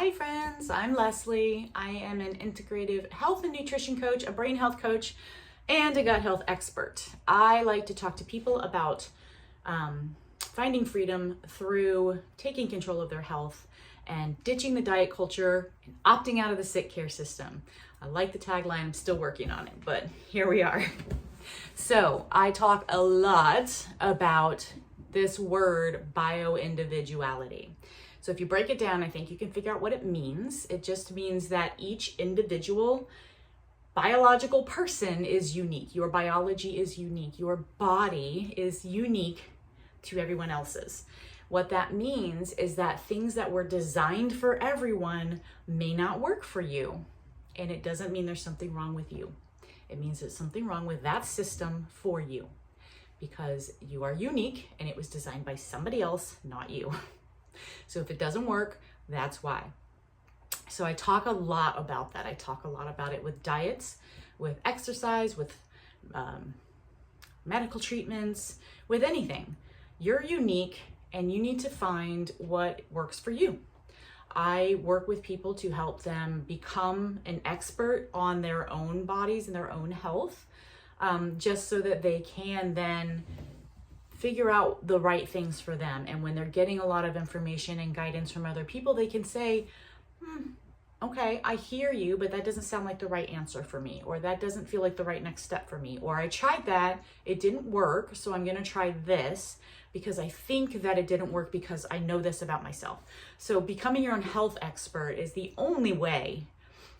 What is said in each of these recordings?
Hi friends, I'm Leslie. I am an integrative health and nutrition coach, a brain health coach, and a gut health expert. I like to talk to people about finding freedom through taking control of their health and ditching the diet culture and opting out of the sick care system. I like the tagline, I'm still working on it, but here we are. So I talk a lot about this word bio-individuality. So if you break it down, I think you can figure out what it means. It just means that each individual biological person is unique. Your biology is unique. Your body is unique to everyone else's. What that means is that things that were designed for everyone may not work for you. And it doesn't mean there's something wrong with you. It means there's something wrong with that system for you, because you are unique and it was designed by somebody else, not you. So if it doesn't work, that's why. So I talk a lot about that. I talk a lot about it with diets, with exercise, with medical treatments, with anything. You're unique and you need to find what works for you. I work with people to help them become an expert on their own bodies and their own health, just so that they can then figure out the right things for them. And when they're getting a lot of information and guidance from other people, they can say, okay, I hear you, but that doesn't sound like the right answer for me, or that doesn't feel like the right next step for me, or I tried that, it didn't work, so I'm gonna try this because I think that it didn't work because I know this about myself. So becoming your own health expert is the only way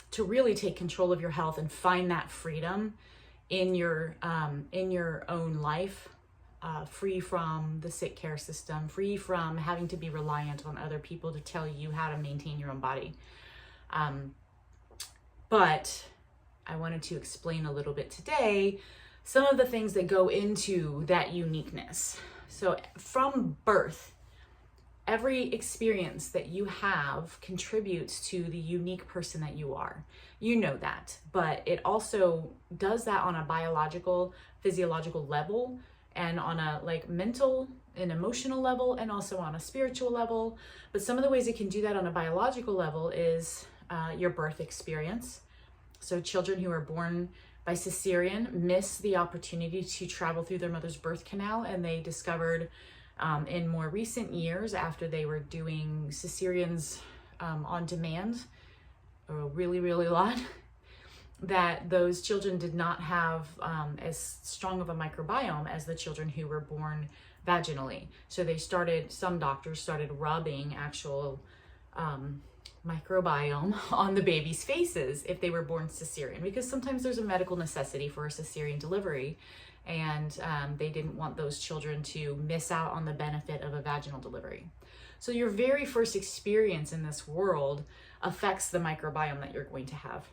to really take control of your health and find that freedom in your own life. Free from the sick care system, free from having to be reliant on other people to tell you how to maintain your own body. But I wanted to explain a little bit today some of the things that go into that uniqueness. So from birth, every experience that you have contributes to the unique person that you are. You know that, but it also does that on a biological, physiological level, and on a mental and emotional level, and also on a spiritual level. But some of the ways it can do that on a biological level is your birth experience. So children who are born by cesarean miss the opportunity to travel through their mother's birth canal, and they discovered in more recent years, after they were doing cesareans on demand, a really a lot, that those children did not have as strong of a microbiome as the children who were born vaginally. So some doctors started rubbing actual microbiome on the baby's faces if they were born cesarean, because sometimes there's a medical necessity for a cesarean delivery, and they didn't want those children to miss out on the benefit of a vaginal delivery. So your very first experience in this world affects the microbiome that you're going to have.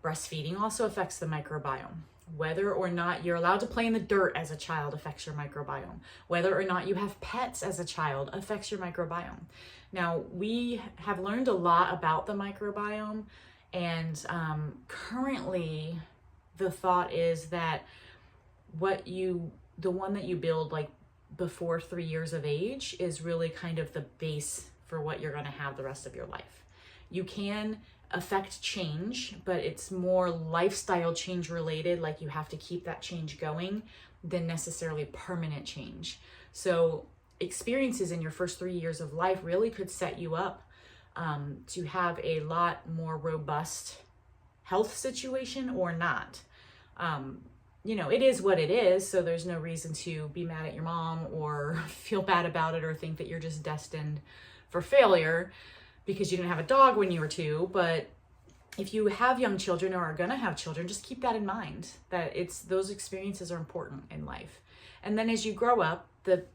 Breastfeeding also affects the microbiome. Whether or not you're allowed to play in the dirt as a child affects your microbiome. Whether or not you have pets as a child affects your microbiome. Now, we have learned a lot about the microbiome, and currently the thought is that the one that you build before 3 years of age is really kind of the base for what you're going to have the rest of your life. You can affect change, but it's more lifestyle change related, like you have to keep that change going, than necessarily permanent change. So experiences in your first 3 years of life really could set you up to have a lot more robust health situation or not. It is what it is, so there's no reason to be mad at your mom or feel bad about it or think that you're just destined for failure because you didn't have a dog when you were 2. But if you have young children or are gonna have children, just keep that in mind, that those experiences are important in life. And then as you grow up, the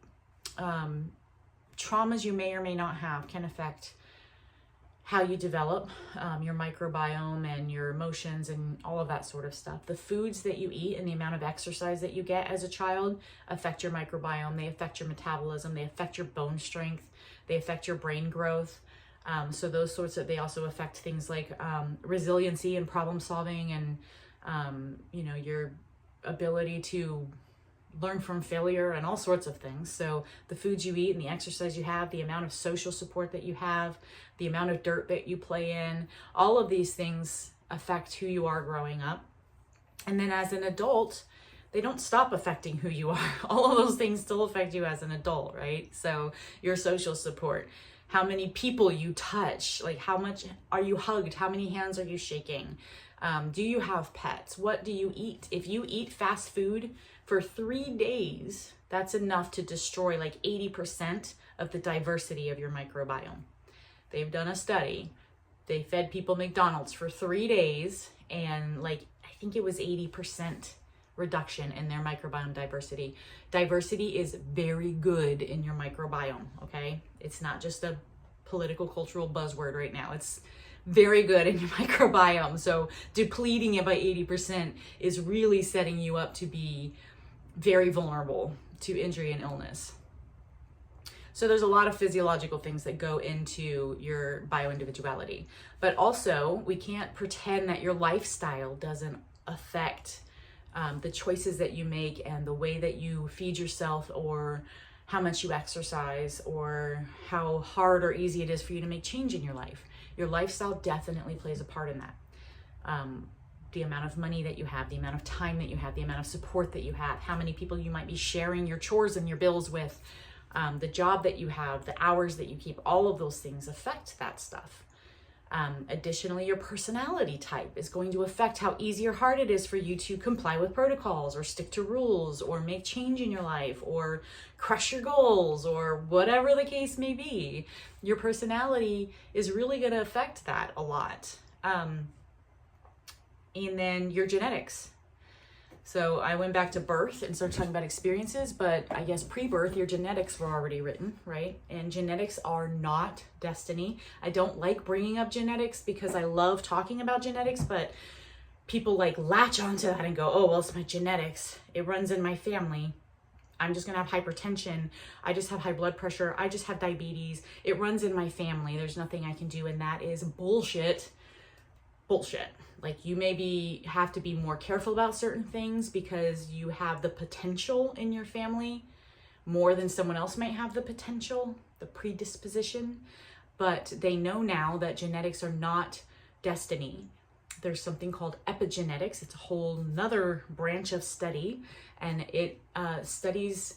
traumas you may or may not have can affect how you develop your microbiome and your emotions and all of that sort of stuff. The foods that you eat and the amount of exercise that you get as a child affect your microbiome. They affect your metabolism. They affect your bone strength. They affect your brain growth. So those they also affect things like resiliency and problem solving, and your ability to learn from failure and all sorts of things. So the foods you eat and the exercise you have, the amount of social support that you have, the amount of dirt that you play in, all of these things affect who you are growing up. And then as an adult, they don't stop affecting who you are. All of those things still affect you as an adult, right? So your social support, how many people you touch, like how much are you hugged? How many hands are you shaking? Do you have pets? What do you eat? If you eat fast food for 3 days, that's enough to destroy like 80% of the diversity of your microbiome. They've done a study. They fed people McDonald's for 3 days, and like, I think it was 80% reduction in their microbiome diversity. Diversity is very good in your microbiome, okay? It's not just a political, cultural buzzword right now. It's very good in your microbiome. So depleting it by 80% is really setting you up to be very vulnerable to injury and illness. So there's a lot of physiological things that go into your bioindividuality. But also, we can't pretend that your lifestyle doesn't affect the choices that you make and the way that you feed yourself, or how much you exercise, or how hard or easy it is for you to make change in your life. Your lifestyle definitely plays a part in that. The amount of money that you have, the amount of time that you have, the amount of support that you have, how many people you might be sharing your chores and your bills with, the job that you have, the hours that you keep, all of those things affect that stuff. Additionally, your personality type is going to affect how easy or hard it is for you to comply with protocols, or stick to rules, or make change in your life, or crush your goals, or whatever the case may be. Your personality is really going to affect that a lot. And then your genetics. So I went back to birth and started talking about experiences, but I guess pre-birth, your genetics were already written, right? And genetics are not destiny. I don't like bringing up genetics because I love talking about genetics, but people like latch onto that and go, oh, well, it's my genetics. It runs in my family. I'm just gonna have hypertension. I just have high blood pressure. I just have diabetes. It runs in my family. There's nothing I can do. And that is bullshit. Bullshit. Like, you maybe have to be more careful about certain things because you have the potential in your family more than someone else might have the potential, the predisposition. But they know now that genetics are not destiny. There's something called epigenetics. It's a whole nother branch of study, and it studies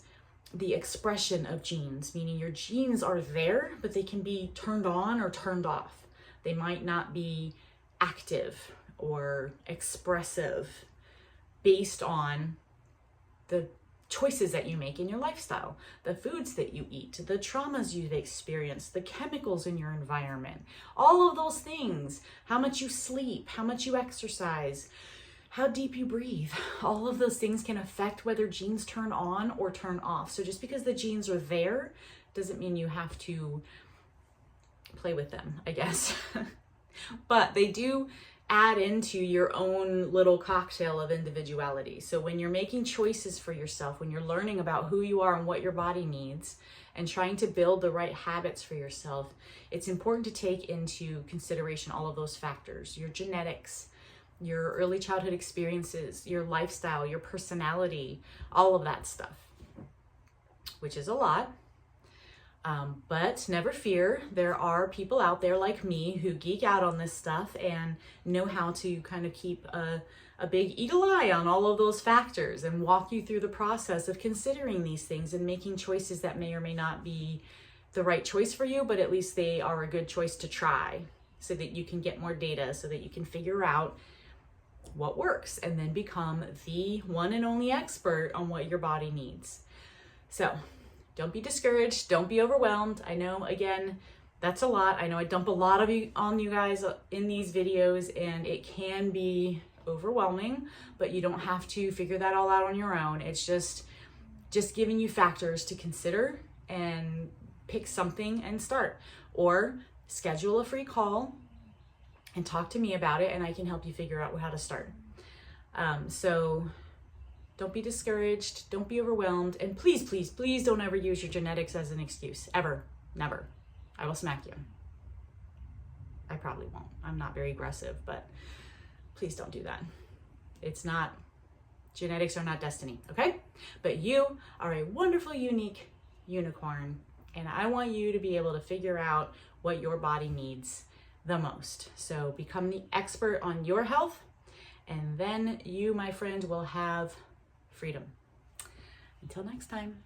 the expression of genes, meaning your genes are there, but they can be turned on or turned off. They might not be active or expressive based on the choices that you make in your lifestyle, the foods that you eat, the traumas you've experienced, the chemicals in your environment, all of those things, how much you sleep, how much you exercise, how deep you breathe. All of those things can affect whether genes turn on or turn off. So just because the genes are there doesn't mean you have to play with them, I guess. But they do add into your own little cocktail of individuality. So when you're making choices for yourself, when you're learning about who you are and what your body needs, and trying to build the right habits for yourself, it's important to take into consideration all of those factors: your genetics, your early childhood experiences, your lifestyle, your personality, all of that stuff, which is a lot. But never fear, there are people out there like me who geek out on this stuff and know how to kind of keep a big eagle eye on all of those factors and walk you through the process of considering these things and making choices that may or may not be the right choice for you, but at least they are a good choice to try, so that you can get more data, so that you can figure out what works and then become the one and only expert on what your body needs. So don't be discouraged. Don't be overwhelmed. I know, again, that's a lot. I know I dump a lot of you on you guys in these videos, and it can be overwhelming, but you don't have to figure that all out on your own. It's just giving you factors to consider and pick something and start, or schedule a free call and talk to me about it, and I can help you figure out how to start. So don't be discouraged. Don't be overwhelmed. And please, please, please don't ever use your genetics as an excuse. Ever. Never. I will smack you. I probably won't. I'm not very aggressive, but please don't do that. It's not Genetics are not destiny, okay? But you are a wonderful, unique unicorn, and I want you to be able to figure out what your body needs the most. So become the expert on your health, and then you, my friend, will have freedom. Until next time.